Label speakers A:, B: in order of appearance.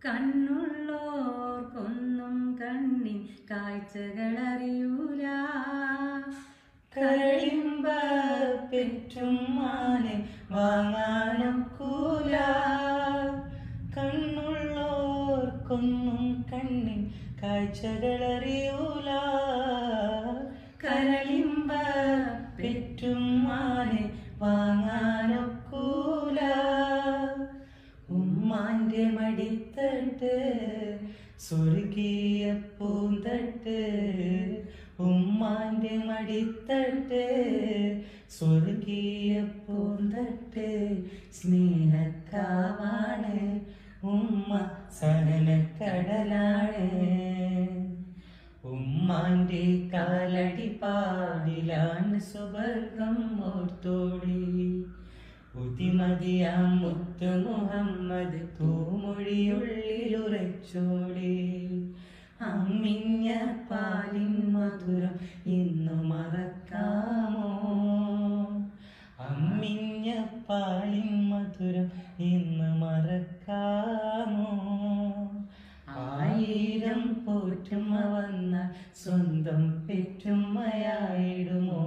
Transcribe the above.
A: കണ്ണുള്ളോർക്കൊന്നും കണ്ണിൻ കാഴ്ചകളറിയൂല.
B: കരളിമ്പ പെറ്റും മാനെ വാങ്ങാനൊക്കൂല. കണ്ണുള്ളോർക്കൊന്നും കണ്ണിൻ കാഴ്ചകളറിയൂല.
A: കരളിമ്പ
B: പെറ്റും മാനെ വാങ്ങാനൊക്കൂല. ഉമ്മാന്റെ മടിത്തട്ട് സ്വർഗീയ പൂന്തട്ട്. ഉമ്മാന്റെ മടിത്തട്ട് സ്വർഗീയ പൂന്തട്ട്. സ്നേഹക്കാവാണ് ഉമ്മ, സഹനക്കടലാണ്. ഉമ്മാന്റെ കാലടിപ്പാടിലാണ് സുവർഗം ഓർത്തോടി. ബുദ്ധിമതിയാം മുത്തു മുഹമ്മദ് തൂമൊഴിയുള്ളിലുറച്ചോടി. അമ്മിഞ്ഞ പാലിൻ മധുരം ഇന്നു മറക്കാമോ? അമ്മിഞ്ഞ പാലിൻ മധുരം ഇന്ന് മറക്കാമോ? ആയിരം പോറ്റുമ്മ വന്നാൽ സ്വന്തം പെറ്റുമ്മയായിടുമോ?